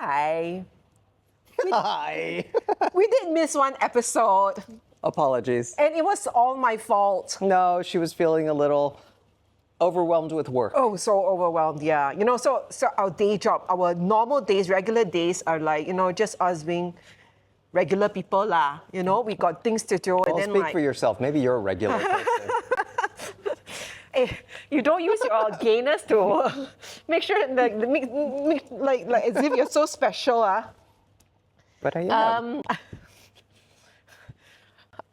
Hi. Hi. We did miss one episode, Apologies. and it was all my fault. No, she was feeling a little overwhelmed with work. Oh, so overwhelmed, yeah. So our day job, our normal days, regular days are like, just us being regular people lah. We got things to do. Well, and then speak for yourself. Maybe you're a regular person. You don't use your gainers to make sure that like as if you're so special. But I am.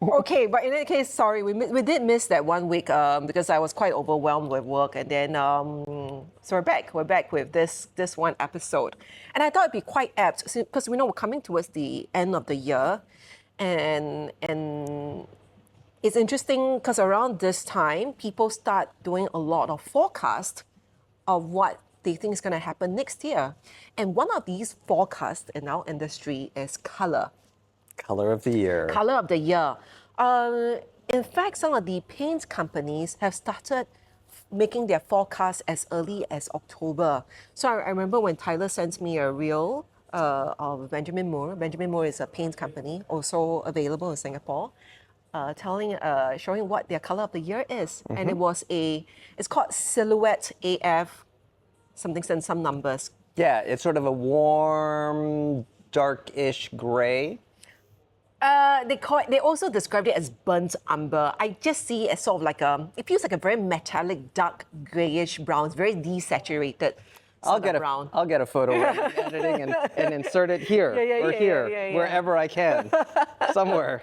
Okay, but in any case, sorry, we did miss that 1 week because I was quite overwhelmed with work, and then so we're back. We're back with this one episode, and I thought it'd be quite apt because we know we're coming towards the end of the year, and it's interesting because around this time people start doing a lot of forecast of what they think is going to happen next year, and one of these forecasts in our industry is color. Color of the year. Color of the year. In fact, some of the paint companies have started making their forecasts as early as October. So I remember when Tyler sent me a reel of Benjamin Moore. Benjamin Moore is a paint company, also available in Singapore, showing what their color of the year is. And it's called Silhouette AF, some numbers. Yeah, it's sort of a warm, darkish gray. They also described it as burnt umber. I just see it as sort of it feels like a very metallic, dark, grayish brown. It's very desaturated. I'll get a photo of editing and insert it here or here, wherever I can, somewhere.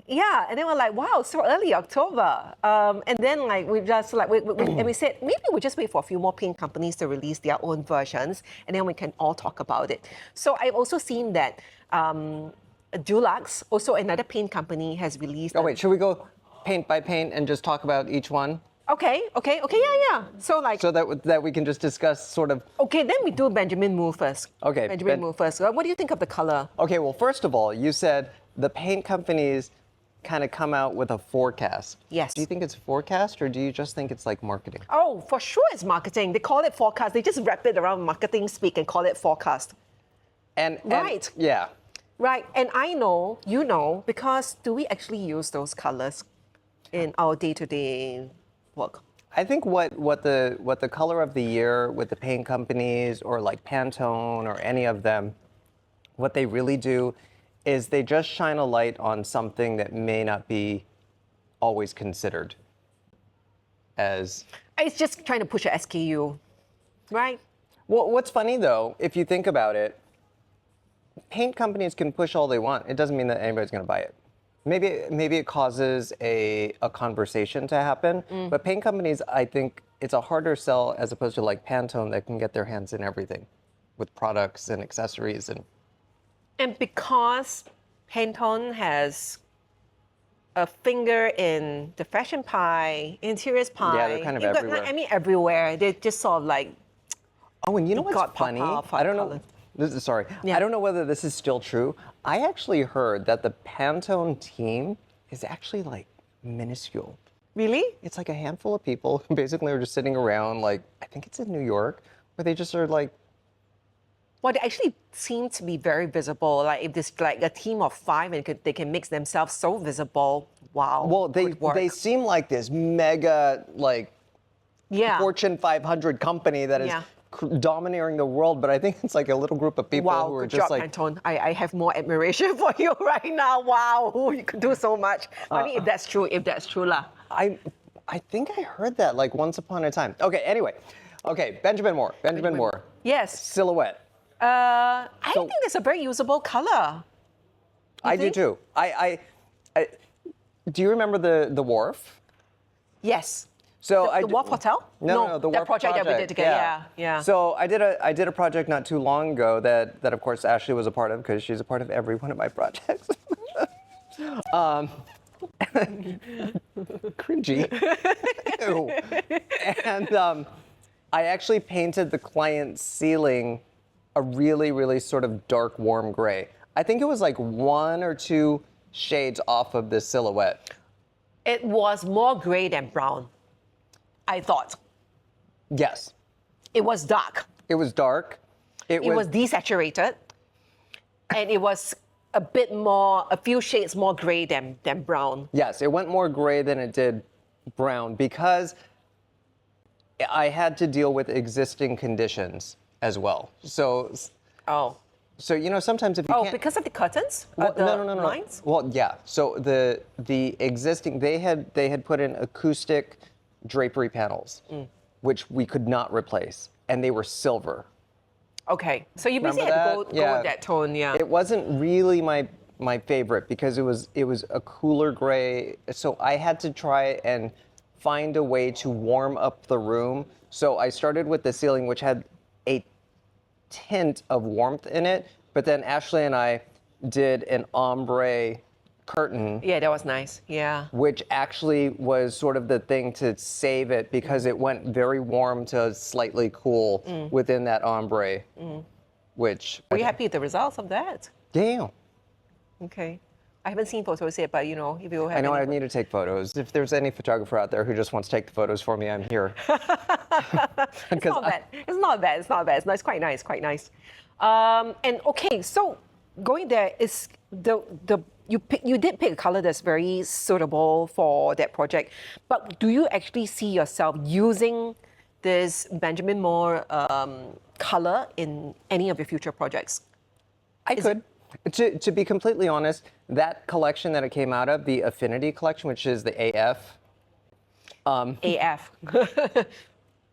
Yeah, and then we're like, wow, so early October. And then we said, maybe we just wait for a few more paint companies to release their own versions, and then we can all talk about it. So I've also seen that Dulux, also another paint company, has released. Oh wait, should we go paint by paint and just talk about each one? Okay, yeah. So that we can just discuss sort of. Okay, then we do Benjamin Moore first. Okay, Benjamin Moore first. What do you think of the color? Okay, well, first of all, you said the paint companies kind of come out with a forecast. Yes. Do you think it's a forecast, or do you just think it's like marketing? Oh, for sure it's marketing. They call it forecast. They just wrap it around marketing speak and call it forecast. Right. Yeah. Right, and I know, because do we actually use those colors in our day-to-day work? I think what the color of the year with the paint companies or like Pantone or any of them, what they really do is they just shine a light on something that may not be always considered as. It's just trying to push a SKU, right? Well, what's funny though, if you think about it, paint companies can push all they want. It doesn't mean that anybody's going to buy it. Maybe it causes a conversation to happen. But paint companies, I think it's a harder sell as opposed to like Pantone that can get their hands in everything with products and accessories And because Pantone has a finger in the fashion pie, interiors pie. Yeah, they're kind of everywhere. Everywhere. They're just sort of like. Oh, and you know what's funny? I don't know. I don't know whether this is still true. I actually heard that the Pantone team is actually like minuscule. Really? It's like a handful of people who basically are just sitting around, like, I think it's in New York, where they just are like. Well, they actually seem to be very visible. Like if there's like a team of 5 and they can make themselves so visible. Wow. Well, they seem like this mega Fortune 500 company that is domineering the world, but I think it's like a little group of people who are good just job, like. Pantone. I have more admiration for you right now. Wow, you could do so much. I mean, if that's true lah. I think I heard that like once upon a time. Okay, anyway. Okay, Benjamin Moore. Yes. Silhouette. I think it's a very usable color. I do too. I do you remember the wharf? Yes. So the Wharf Hotel? No, the Wharf project that we did together. Yeah. So I did a project not too long ago that of course Ashley was a part of because she's a part of every one of my projects. Cringy. Ew. And I actually painted the client's ceiling a really, really sort of dark, warm gray. I think it was like 1 or 2 shades off of the silhouette. It was more gray than brown, I thought. Yes. It was dark. It was dark. It was desaturated, and it was a bit more, a few shades more gray than brown. Yes, it went more gray than it did brown because I had to deal with existing conditions as well. So Oh. you know, sometimes if you Oh, can't... because of the curtains? Well, The no. lines? Well, yeah. So the existing, they had put in acoustic drapery panels, which we could not replace, and they were silver. Okay, so you Remember basically had to that? go with that tone, yeah. It wasn't really my favorite because it was a cooler gray. So I had to try and find a way to warm up the room. So I started with the ceiling, which had a tint of warmth in it, but then Ashley and I did an ombre curtain. Yeah, that was nice, yeah. Which actually was sort of the thing to save it because it went very warm to slightly cool within that ombre, which... Were you happy with the results of that? Damn. Okay. I haven't seen photos yet, but you know, if you have I know I any need to take photos. If there's any photographer out there who just wants to take the photos for me, I'm here. It's not bad. It's not bad. It's not bad. It's quite nice. Quite nice. And okay, so going there is you did pick a color that's very suitable for that project, but do you actually see yourself using this Benjamin Moore color in any of your future projects? I could. To be completely honest, that collection that it came out of, the Affinity collection, which is the AF. AF.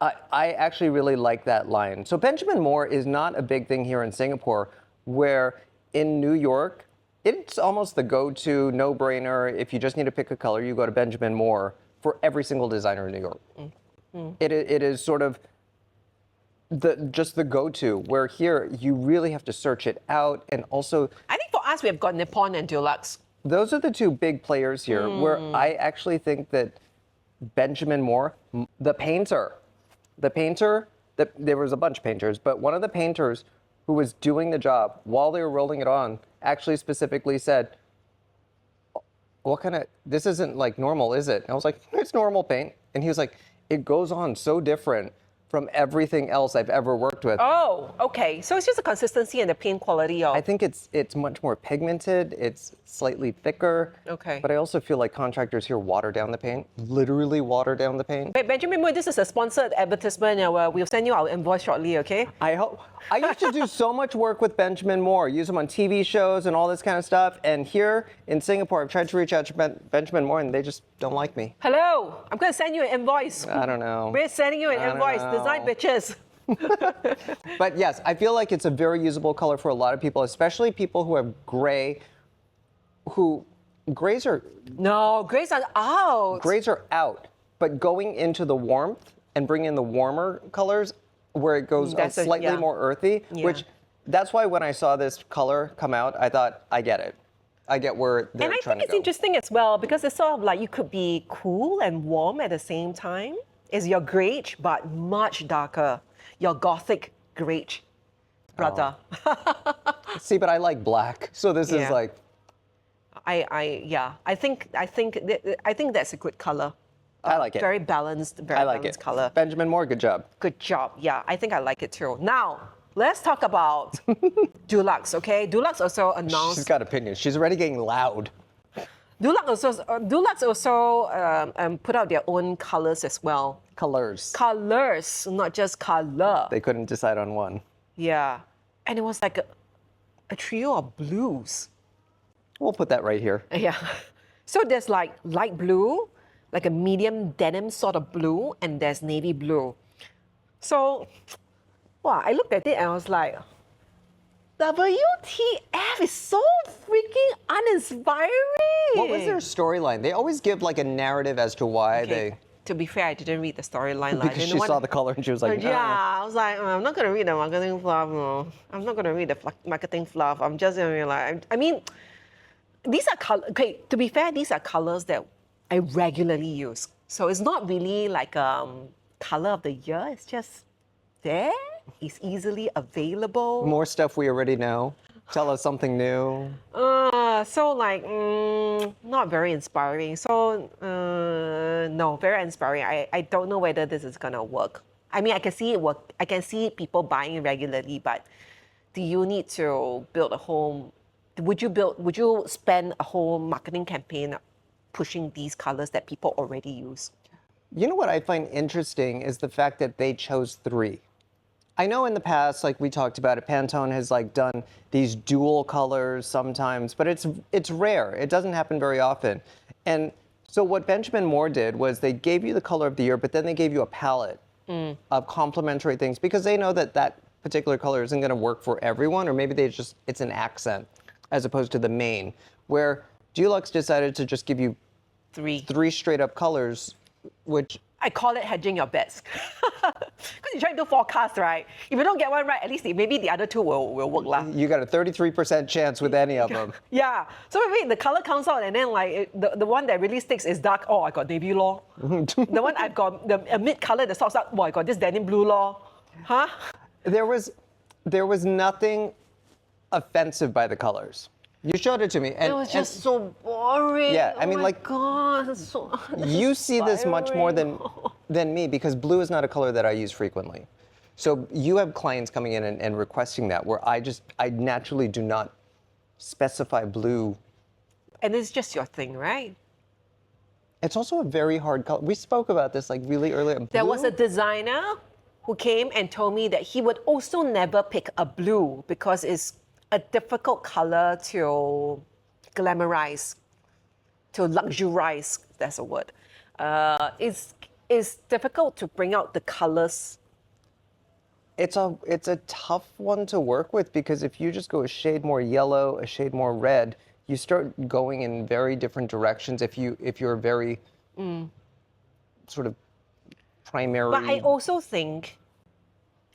I actually really like that line. So Benjamin Moore is not a big thing here in Singapore, where in New York, it's almost the go-to, no-brainer. If you just need to pick a color, you go to Benjamin Moore for every single designer in New York. It is sort of just the go-to, where here you really have to search it out, and also... I think for us, we have got Nippon and Dulux. Those are the two big players here, where I actually think that Benjamin Moore, the painter, there was a bunch of painters, but one of the painters who was doing the job while they were rolling it on actually specifically said, what kind of, this isn't like normal, is it? And I was like, it's normal paint. And he was like, it goes on so different from everything else I've ever worked with. Oh, okay. So it's just the consistency and the paint quality of... I think it's much more pigmented, it's slightly thicker. Okay. But I also feel like contractors here water down the paint, literally water down the paint. Benjamin Moore, this is a sponsored advertisement, and we'll send you our invoice shortly, okay? I hope. I used to do so much work with Benjamin Moore, use him on TV shows and all this kind of stuff. And here in Singapore, I've tried to reach out to Benjamin Moore, and they just don't like me. Hello, I'm going to send you an invoice. I don't know. We're sending you an invoice. Design bitches. But yes, I feel like it's a very usable color for a lot of people, especially people who have gray, grays are No, grays are out. Grays are out, but going into the warmth and bringing in the warmer colors where it goes slightly more earthy, which that's why when I saw this color come out, I thought, I get it. I get where they're trying to go. And I think it's interesting as well because it's sort of like you could be cool and warm at the same time. It's your greige, but much darker. Your gothic greige, brother. See, but I like black, so this is like... I think that's a good color. I like it. Very balanced, balanced color. Benjamin Moore, good job. Good job. Yeah, I think I like it too. Now, let's talk about Dulux, okay? Dulux also announced... She's got opinions. She's already getting loud. Dulux also put out their own colors as well. Colors, not just color. They couldn't decide on one. Yeah. And it was like a trio of blues. We'll put that right here. Yeah. So there's like light blue, like a medium denim sort of blue, and there's navy blue. So, wow, I looked at it and I was like, WTF is so freaking uninspiring. What was their storyline? They always give like a narrative as to why they... To be fair, I didn't read the storyline. Because she saw the color and she was like, no. Yeah, I was like, I'm not going to read the marketing fluff. No. I'm not going to read the marketing fluff. I'm just going to be like, I mean, these are colors. Okay, to be fair, these are colors that I regularly use. So it's not really like color of the year. It's just there. It's easily available. More stuff we already know. Tell us something new. So like, not very inspiring. So, no, very inspiring. I don't know whether this is gonna work. I mean, I can see it work. I can see people buying it regularly, but do you need to build a whole? Would you spend a whole marketing campaign pushing these colors that people already use? You know what I find interesting is the fact that they chose 3. I know in the past, like we talked about it, Pantone has like done these dual colors sometimes, but it's rare. It doesn't happen very often. And so what Benjamin Moore did was they gave you the color of the year, but then they gave you a palette of complementary things because they know that that particular color isn't going to work for everyone, or maybe it's an accent as opposed to the main. Where Dulux decided to just give you 3 straight up colors, which I call it hedging your bets. Because you're trying to forecast, right? If you don't get one right, at least maybe the other 2 will work. you got a 33% chance with any of them. Yeah. So maybe the color comes out and then like the one that really sticks is dark. Oh, I got navy law. The one I've got, a mid color that stops out, oh, I got this denim blue law. Huh? There was nothing offensive by the colors. You showed it to me. And, It was just so boring. Yeah, I mean, my like, God, it's so you see this much more uninspiring. than me because blue is not a color that I use frequently. So you have clients coming in and requesting that where I naturally do not specify blue. And it's just your thing, right? It's also a very hard color. We spoke about this like really early. There was a designer who came and told me that he would also never pick a blue because it's a difficult color to glamorize, to luxurize. That's a word. It's difficult to bring out the colors. It's a tough one to work with because if you just go a shade more yellow, a shade more red, you start going in very different directions. If you're very sort of primary. But I also think,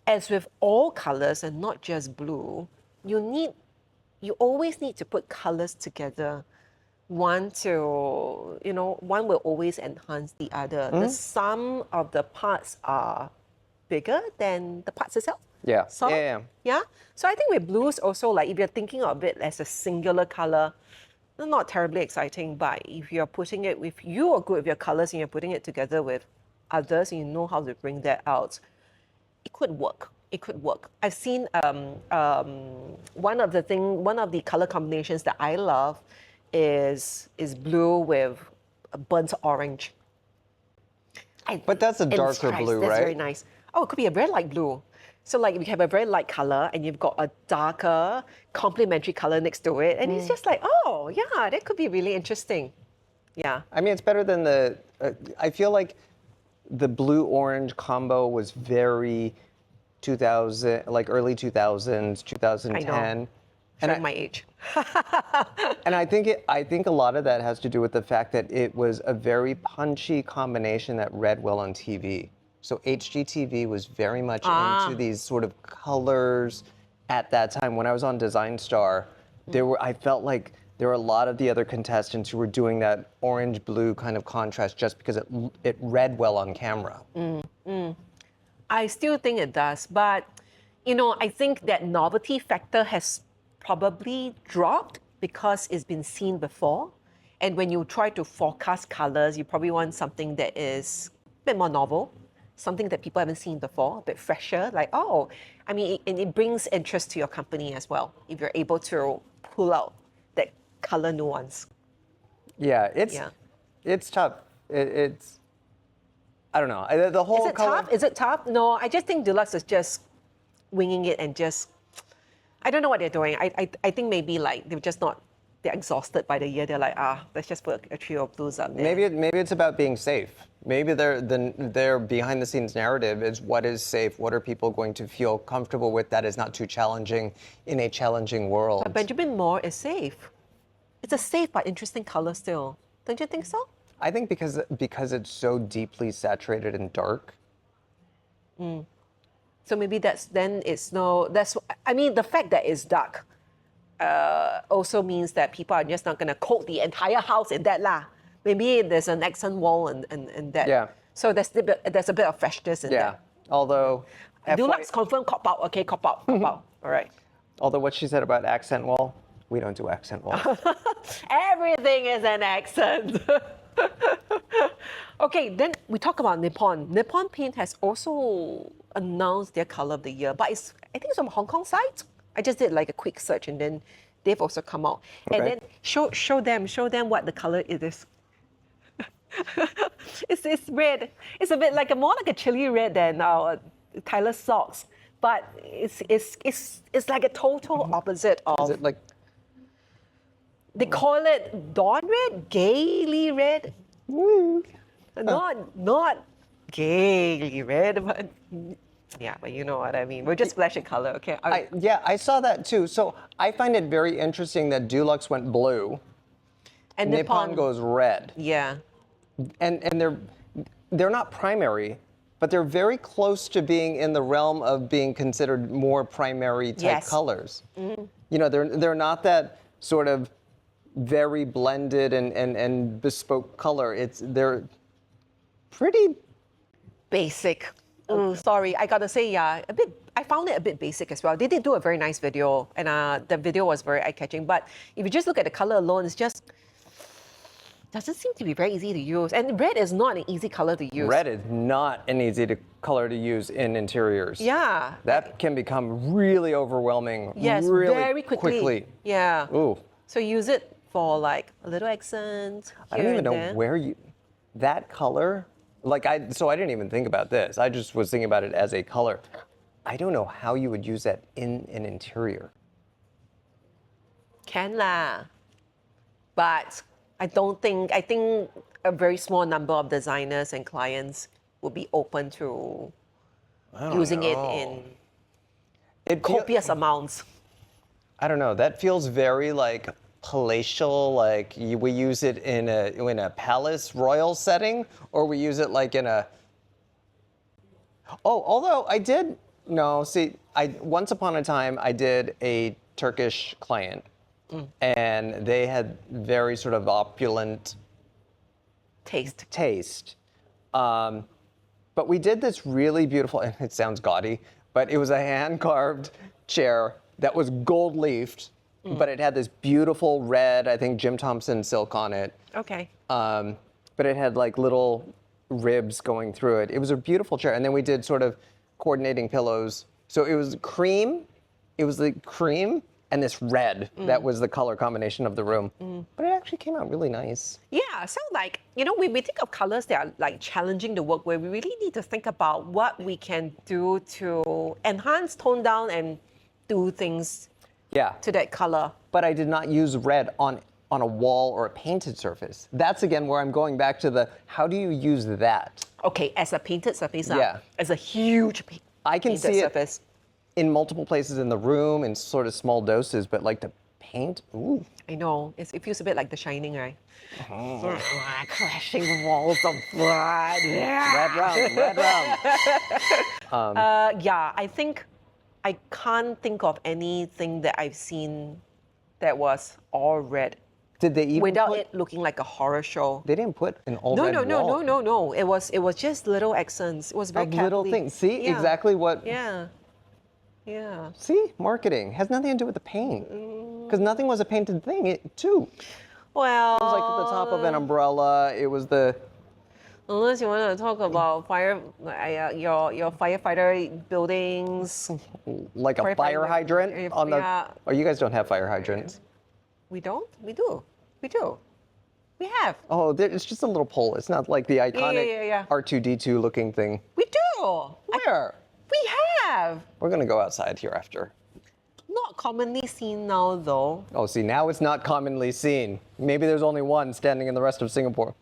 as with all colors and not just blue, you always need to put colors together. One will always enhance the other. The sum of the parts are bigger than the parts itself. Yeah. So, Yeah. So I think with blues also, like if you're thinking of it as a singular color, not terribly exciting, but if you are good with your colors and you're putting it together with others and you know how to bring that out, it could work. It could work. I've seen one of the color combinations that I love is blue with a burnt orange. But that's a darker blue, that's right? very nice. Oh, it could be a very light blue. So like if you have a very light color and you've got a darker complementary color next to it, and it's just like, oh yeah, that could be really interesting. Yeah. I mean, it's better than the. I feel like the blue-orange combo was very 2000, like early 2000s, 2010. I know. Showing my age. And I think a lot of that has to do with the fact that it was a very punchy combination that read well on TV. So HGTV was very much into these sort of colors at that time. When I was on Design Star, I felt like there were a lot of the other contestants who were doing that orange-blue kind of contrast just because it read well on camera. I still think it does, but I think that novelty factor has probably dropped because it's been seen before. And when you try to forecast colors, you probably want something that is a bit more novel, something that people haven't seen before, a bit fresher. Like, it brings interest to your company as well if you're able to pull out that color nuance. Yeah, it's tough. It's I don't know. The whole Is it tough? No, I just think Dulux is just winging it and just, I don't know what they're doing. I think maybe like they're exhausted by the year. They're like, let's just put a trio of blues up there. Maybe it's about being safe. Maybe their behind the scenes narrative is what is safe. What are people going to feel comfortable with that is not too challenging in a challenging world? But Benjamin Moore is safe. It's a safe but interesting color still. Don't you think so? I think because it's so deeply saturated and dark. So maybe the fact that it's dark also means that people are just not going to coat the entire house in that lah. Maybe there's an accent wall and that. Yeah. So there's a bit of freshness in that. Although Dulux confirm cop out. Okay, cop out. All right. Although what she said about accent wall, we don't do accent walls. Everything is an accent. Okay, then we talk about Nippon. Nippon Paint has also announced their color of the year, but I think it's from Hong Kong side. I just did like a quick search, and then they've also come out. And Okay. then show them what the color it is. It's red. It's a bit like more like a chili red than Tyler socks, but it's like a total opposite Is of. it like They call it dawn red, gaily red. Not gaily red, but yeah, but you know what I mean. We're just flashing color, okay? yeah, I saw that too. So I find it very interesting that Dulux went blue, and Nippon goes red, Yeah. and they're not primary, but they're very close to being in the realm of being considered more primary type Yes. colors. You know, they're not that sort of very blended and bespoke color. They're pretty. Basic. Sorry, I gotta say, yeah, a bit. I found it a bit basic as well. They did do a very nice video, and the video was very eye-catching. But if you just look at the color alone, it's just doesn't seem to be very easy to use. And red is not an easy color to use. Red is not an easy color to use in interiors. Yeah. That can become really overwhelming. Yes, really very quickly. Yeah. Ooh. So use it for like a little accent. I don't here even and know there. where that color, so I didn't even think about this. I just was thinking about it as a color. I don't know how you would use that in an interior. Can lah. But I think a very small number of designers and clients will be open to using it in copious amounts. I don't know. That feels very like palatial. Like we use it in a palace royal setting, or we use it like in a. Oh, although once upon a time I did a Turkish client, and they had very sort of opulent taste. But we did this really beautiful, and it sounds gaudy, but it was a hand-carved chair that was gold-leafed, but it had this beautiful red, I think Jim Thompson silk on it. Okay. But it had like little ribs going through it. It was a beautiful chair. And then we did sort of coordinating pillows. So it was cream, and this red. That was the color combination of the room. But it actually came out really nice. Yeah, so like, we think of colors that are like challenging the work where we really need to think about what we can do to enhance, tone down, and do things to that color. But I did not use red on a wall or a painted surface. That's again where I'm going back to how do you use that? Okay, as a painted surface, Yeah. as a huge I can painted see surface. it in multiple places in the room in sort of small doses, but like the paint, ooh. I know, it feels a bit like The Shining, right? Crashing walls of blood. Red round. Yeah, I think I can't think of anything that I've seen that was all red Did they even without put, it looking like a horror show. They didn't put an all red wall. No. It was just little accents. It was very Of little carefully- things. See Yeah. exactly what. Yeah. Yeah. See, marketing has nothing to do with the paint, because nothing was a painted thing too. Well, It was like at the top of an umbrella. It was the. unless you want to talk about your firefighter buildings. Like a fire hydrant on the. Yeah. Oh, you guys don't have fire hydrants. We don't? We do. We do. We have. Oh, it's just a little pole. It's not like the iconic yeah. R2D2 looking thing. We do. Where? We have. We're gonna go outside here after. Not commonly seen now, though. Oh, see, now it's not commonly seen. Maybe there's only one standing in the rest of Singapore.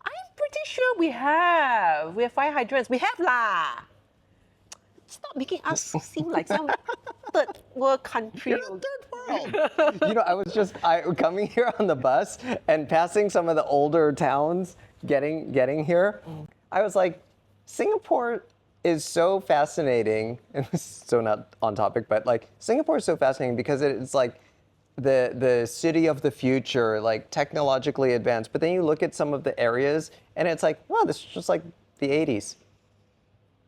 I'm pretty sure we have. We have fire hydrants. We have lah. Stop making us seem like some third world country. You're in third world. You know, I was coming here on the bus and passing some of the older towns getting here. I was like, Singapore is so fascinating, and this is so not on topic, but like Singapore is so fascinating because it's like the city of the future, like technologically advanced. But then you look at some of the areas, and it's like, wow, this is just like the 80s.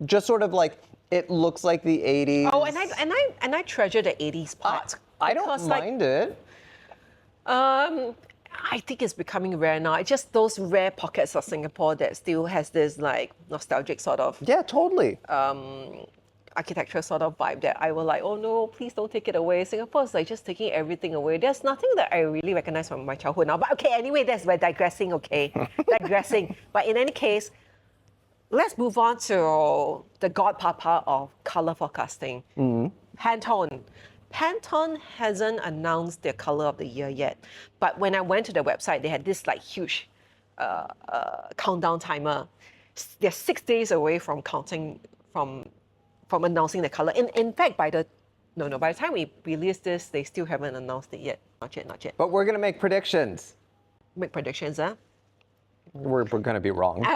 Just sort of like it looks like the 80s. Oh, and I treasure the 80s part. I don't mind it. I think it's becoming rare now. It's just those rare pockets of Singapore that still has this like nostalgic sort of Yeah, totally. architecture sort of vibe that I will like, oh no, please don't take it away. Singapore is like just taking everything away. There's nothing that I really recognize from my childhood now. But okay, anyway, we're digressing, okay? Digressing. But in any case, let's move on to the godpapa of color forecasting, Pantone. Pantone hasn't announced their color of the year yet, but when I went to the website, they had this like huge countdown timer. They're 6 days away from counting from announcing the color. In fact, by the time we release this, they still haven't announced it yet. Not yet. But we're gonna make predictions. Make predictions, huh? We're gonna be wrong.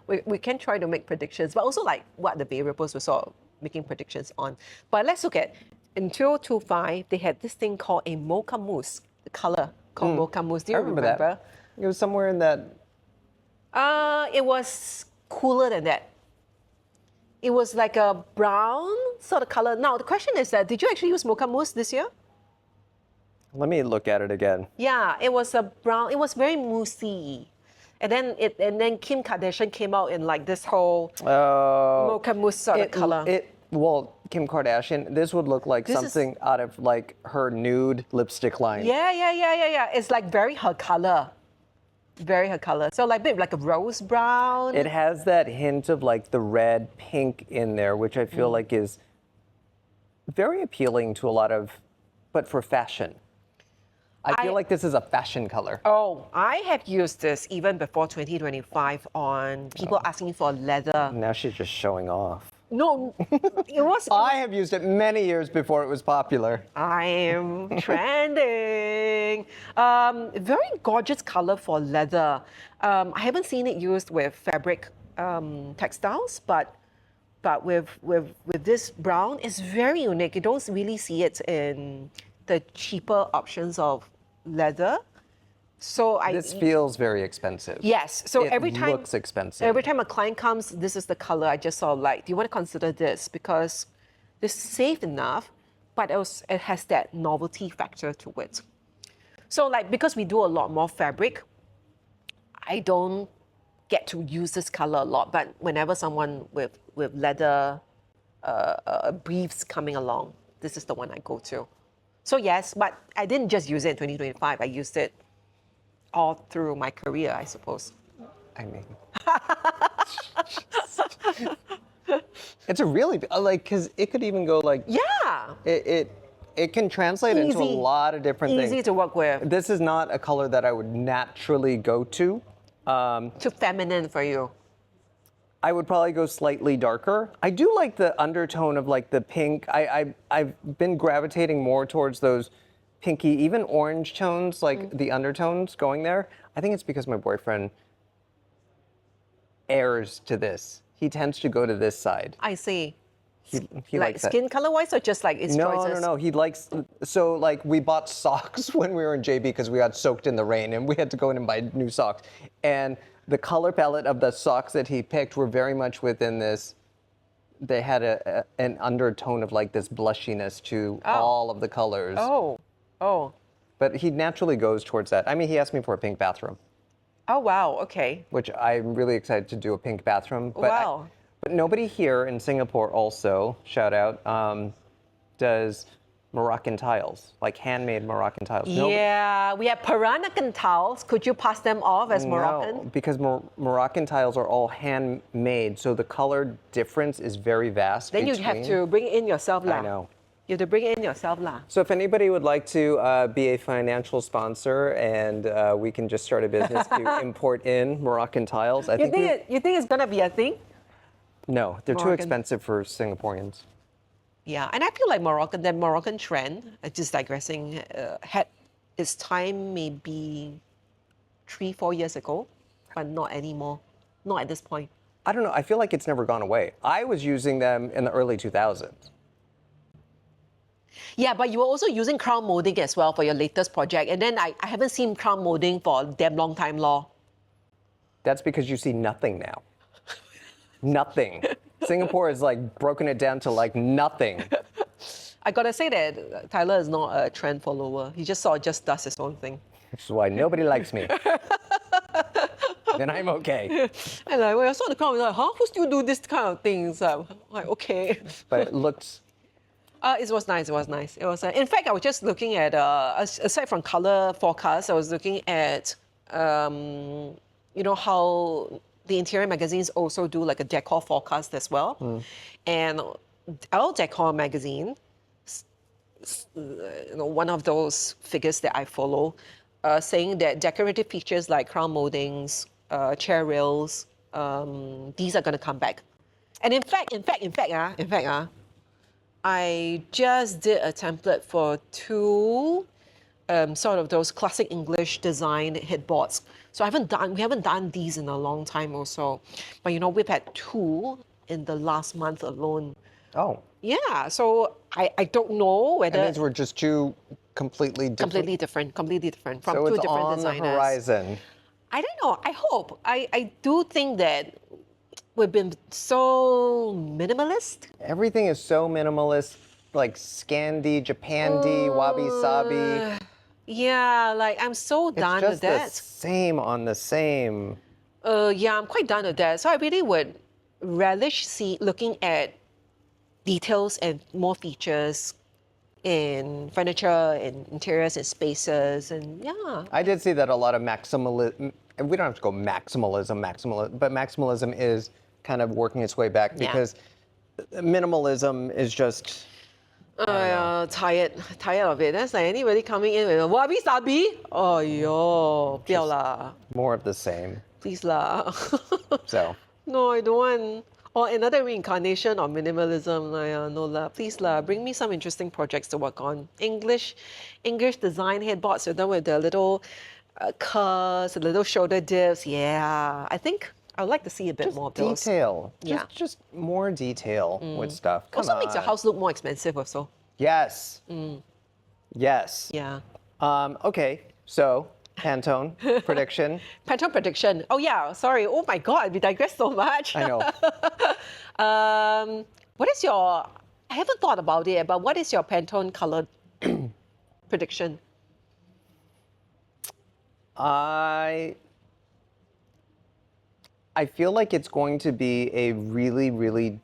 We can try to make predictions, but also like what the variables we're sort of making predictions on. But let's look at, in 2025, they had this thing called a mocha mousse, the color called mocha mousse. Do you I remember that. It was somewhere in that. It was cooler than that. It was like a brown sort of color. Now, the question is that, did you actually use mocha mousse this year? Let me look at it again. Yeah, it was a brown, it was very moussey. And then Kim Kardashian came out in like this whole mocha mousse sort of color. Well, Kim Kardashian, this would look like something out of like her nude lipstick line. Yeah. It's like very her color. Very her color. So like maybe like a rose brown. It has that hint of like the red, pink in there, which I feel like is very appealing to a lot of, but for fashion. I feel like this is a fashion color. Oh, I have used this even before 2025 on people asking for leather. Now she's just showing off. No, it was. I have used it many years before it was popular. I am trending. Very gorgeous color for leather. I haven't seen it used with fabric textiles, but with this brown, it's very unique. You don't really see it in the cheaper options of leather. So this feels very expensive. Yes. So it looks expensive. Every time a client comes, this is the color I just saw. Like, do you want to consider this? Because this is safe enough, but it has that novelty factor to it. So like, because we do a lot more fabric, I don't get to use this color a lot. But whenever someone with leather briefs coming along, this is the one I go to. So yes, but I didn't just use it in 2025. I used it all through my career, I suppose. I mean, it's a really like, because it could even go like, yeah, it can translate into a lot of different things. Easy to work with. This is not a color that I would naturally go to. Too feminine for you. I would probably go slightly darker. I do like the undertone of like the pink. I've been gravitating more towards those pinky, even orange tones, like the undertones going there. I think it's because my boyfriend heirs to this. He tends to go to this side. I see. He like likes that. skin color wise, or just like its choices? No. He likes, so like we bought socks when we were in JB because we got soaked in the rain and we had to go in and buy new socks. And the color palette of the socks that he picked were very much within this. They had an undertone of like this blushiness to all of the colors. Oh. But he naturally goes towards that. I mean, he asked me for a pink bathroom. Oh, wow, okay. Which I'm really excited to do a pink bathroom. But wow. But nobody here in Singapore also, shout out, does Moroccan tiles, like handmade Moroccan tiles. Yeah, we have Peranakan tiles. Could you pass them off as Moroccan? No, because Moroccan tiles are all handmade, so the color difference is very vast. Then you'd have to bring it in yourself, lah. I know. You have to bring it in yourself, lah. So if anybody would like to be a financial sponsor and we can just start a business to import in Moroccan tiles, You think it's gonna be a thing? No, they're too expensive for Singaporeans. Yeah, and I feel like the Moroccan trend, just digressing, had its time maybe 3-4 years ago, but not anymore. Not at this point. I don't know. I feel like it's never gone away. I was using them in the early 2000s. Yeah, but you were also using crown molding as well for your latest project. And then I haven't seen crown molding for a damn long time, Law. That's because you see nothing now. Nothing. Singapore has like broken it down to like nothing. I gotta say that Tyler is not a trend follower. He just does his own thing. Which is why nobody likes me. Then I'm okay. And like when I saw the comment, like, huh? Who still do this kind of things? I'm like, okay. But it looks. It was nice. It was nice. It was. In fact, I was just looking at aside from color forecast, I was looking at how the interior magazines also do like a decor forecast as well, and our decor magazine, one of those figures that I follow, saying that decorative features like crown moldings, chair rails, these are going to come back. And in fact, I just did a template for two sort of those classic English design headboards. So we haven't done these in a long time also. But we've had two in the last month alone. Oh. Yeah, so I don't know whether... And these were just two completely different... Completely different from so two it's different on designers. the horizon. I don't know, I hope. I do think that we've been so minimalist. Everything is so minimalist, like Scandi, Japandi, wabi-sabi. Yeah, like I'm so done with that. It's just the same on the same. Yeah, I'm quite done with that. So I really would relish looking at details and more features in furniture, in interiors, and spaces, and yeah. I did see that a lot of maximalism. We don't have to go maximalism, but maximalism is kind of working its way back because minimalism is just. Tired of it. That's like anybody coming in with a wabi-sabi. Oh, yo, 不要啦. More of the same. Please lah. So. No, I don't want. Or another reincarnation of minimalism. No lah. Please lah. Bring me some interesting projects to work on. English design headboards with them with the little curves, the little shoulder dips. Yeah, I think I would like to see a bit Just more of those. Detail. Yeah. Just more detail with stuff. Come Also on. makes your house look more expensive also. Yes. Yes. Yeah. Okay, so Pantone prediction. Pantone prediction. Oh yeah, sorry. Oh my God, we digress so much. I know. What is your? I haven't thought about it, but what is your Pantone color prediction? I feel like it's going to be a really, really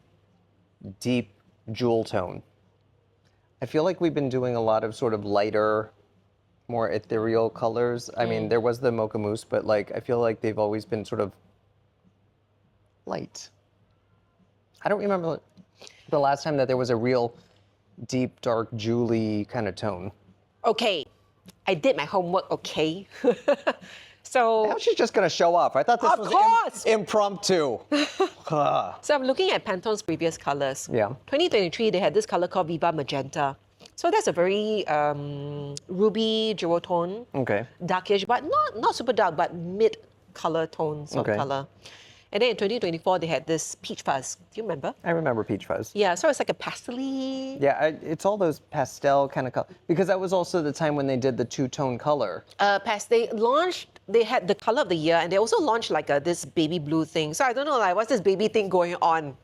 deep jewel tone. I feel like we've been doing a lot of sort of lighter, more ethereal colors. I mean, there was the Mocha Mousse, but like I feel like they've always been sort of light. I don't remember the last time that there was a real deep, dark, jewelly kind of tone. Okay, I did my homework. Okay. So Now she's just going to show off. I thought this Of was course! impromptu. So I'm looking at Pantone's previous colors. Yeah. 2023, they had this color called Viva Magenta. So that's a very ruby jewel tone. Okay. Darkish, but not super dark, but mid color tone sort of color. And then in 2024, they had this peach fuzz. Do you remember? I remember Peach Fuzz. Yeah, so it's like a pastel-y. Yeah, it's all those pastel kind of color. Because that was also the time when they did the two-tone color. They launched, they had the color of the year, and they also launched like this baby blue thing. So I don't know, like, what's this baby thing going on?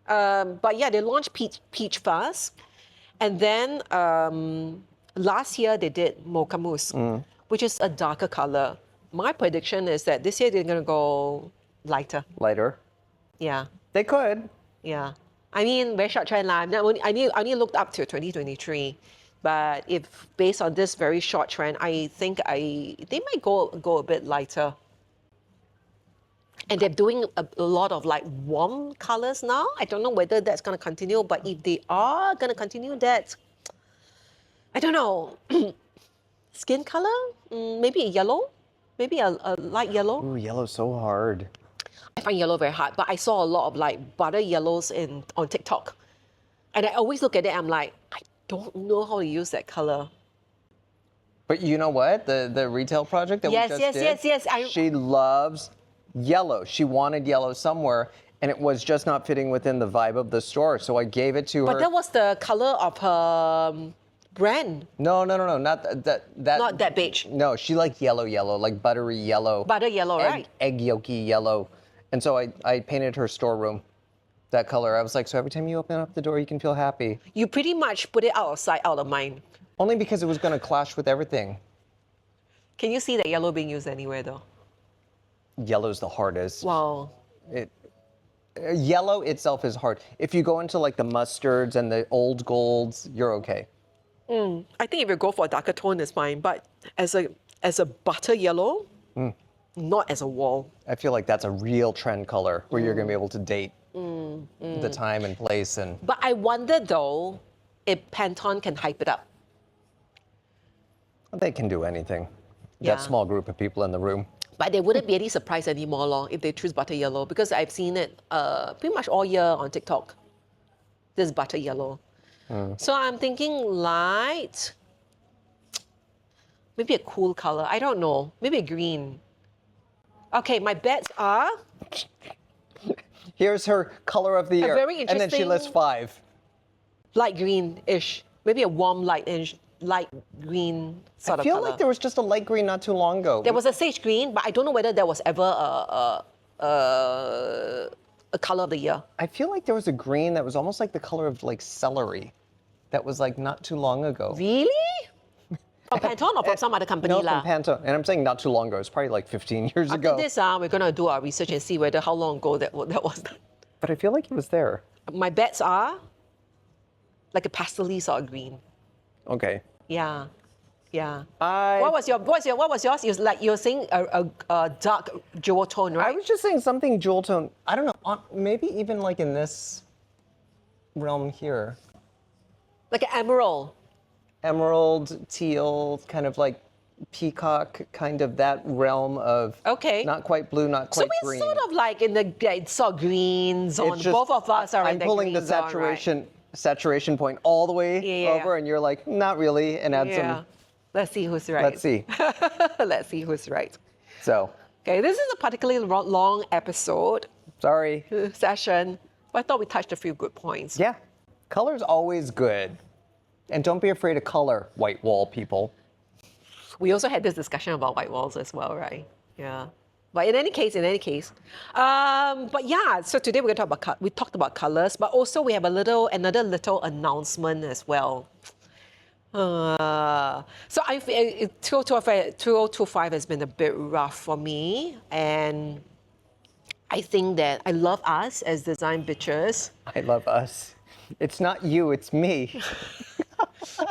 But yeah, they launched peach fuzz. And then last year, they did Mocha Mousse, which is a darker color. My prediction is that this year, they're going to go lighter. Lighter. Yeah. They could. Yeah. I mean, very short trend line. I only looked up to 2023. But if based on this very short trend, I think they might go a bit lighter. And they're doing a lot of like warm colors now. I don't know whether that's going to continue, but if they are going to continue that, I don't know. Skin color? Maybe a yellow? Maybe a light yellow? Ooh, yellow's so hard. I find yellow very hard, but I saw a lot of like butter yellows on TikTok. And I always look at it, I'm like, I don't know how to use that color. But you know what? The retail project that we just did? Yes. She loves yellow. She wanted yellow somewhere, and it was just not fitting within the vibe of the store. So I gave it to her. But that was the color of her brand. No, not that. Not that beige. No, she liked yellow, like buttery yellow. Butter yellow, right? Egg yolky yellow. And so I painted her storeroom that color. I was like, so every time you open up the door, you can feel happy. You pretty much put it out of sight, out of mind. Only because it was going to clash with everything. Can you see that yellow being used anywhere though? Yellow's the hardest. Wow. Yellow itself is hard. If you go into like the mustards and the old golds, you're okay. I think if you go for a darker tone, it's fine. But as a butter yellow, not as a wall. I feel like that's a real trend color where you're going to be able to date the time and place. And But I wonder though, if Pantone can hype it up. they can do anything. Yeah. That small group of people in the room. But there wouldn't be any surprise anymore lor, if they choose butter yellow, because I've seen it pretty much all year on TikTok. This butter yellow. So I'm thinking light, maybe a cool color. I don't know. Maybe a green. Okay, my bets are Here's her color of the year. very and then she lists interesting- 5. light green-ish. Maybe a warm light green sort I of feel color. like there was just a light green not too long ago. There was a sage green, but I don't know whether there was ever a color of the year. I feel like there was a green that was almost like the color of like celery. That was like not too long ago. Really? From Pantone or from some other company No, lah? from Pantone. And I'm saying not too long ago. It's probably like 15 years After ago. this, we're going to do our research and see whether how long ago that was done. But I feel like it was there. My bets are like a pastel sort of green. Okay. Yeah. Yeah. I What was yours? You're saying a dark jewel tone, right? was just saying something jewel tone. I don't know. Maybe even like in this realm here. Like an emerald. Emerald, teal, kind of like peacock, kind of that realm of Okay. not quite blue, not So quite we're green. sort of like in the sort of green zone. It's just- Both of us are in I'm the pulling the green zone, right? saturation point all the way Yeah. over, and you're like, not really, and add Yeah. some. Let's see who's right. Let's see. Let's see who's right. So, Okay, this is a particularly long episode sorry. session, but I thought we touched a few good points. Yeah, color's always good, and don't be afraid of color, white wall people. We also had this discussion about white walls as well, right? Yeah. But in any case, but yeah. So today we're going to talk about we talked about colors, but also we have another little announcement as well. So 2025 has been a bit rough for me, and I think that I love us as design bitches. I love us. It's not you, it's me.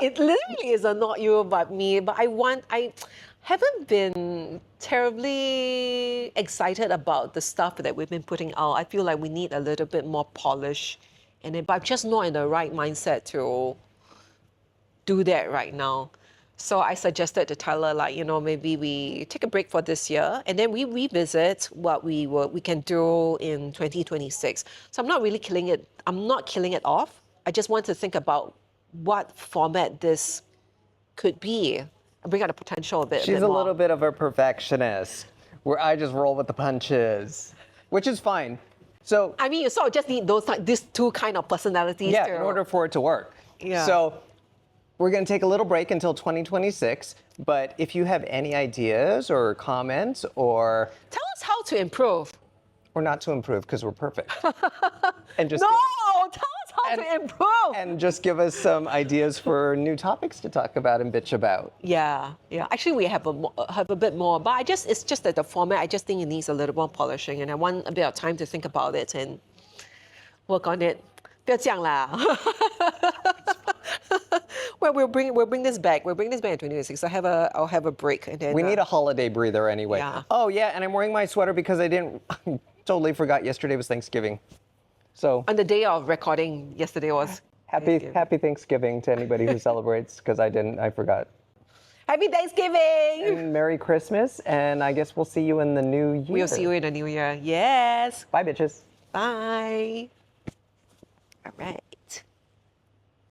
It literally is not you but me, but I haven't been terribly excited about the stuff that we've been putting out. I feel like we need a little bit more polish in it, but I'm just not in the right mindset to do that right now. So I suggested to Tyler, like, maybe we take a break for this year and then we revisit what we can do in 2026. So I'm not really killing it. I'm not killing it off. I just want to think about what format this could be and bring out the potential of it. She's bit a more. little bit of a perfectionist, where I just roll with the punches, which is fine. So I mean, you sort of just need these two kind of personalities. yeah, to, in order for it to work. Yeah. So we're going to take a little break until 2026. But if you have any ideas or comments or tell us how to improve. not to improve because we're perfect, and just No, tell us how to improve. and just give us some ideas for new topics to talk about and bitch about. Yeah. Actually, we have a bit more, but it's just that the format. I just think it needs a little more polishing, and I want a bit of time to think about it and work on it. 不要这样啦。Well, we'll bring this back. We'll bring this back in 2026. I'll have a break, and then We need a holiday breather anyway. Yeah. Oh yeah, and I'm wearing my sweater because I totally forgot yesterday was Thanksgiving. So on the day of recording yesterday was happy Thanksgiving to anybody who celebrates, because I forgot. Happy Thanksgiving. And Merry Christmas, and I guess we'll see you in the new year. We'll see you in the new year. Yes. Bye, bitches. Bye. All right.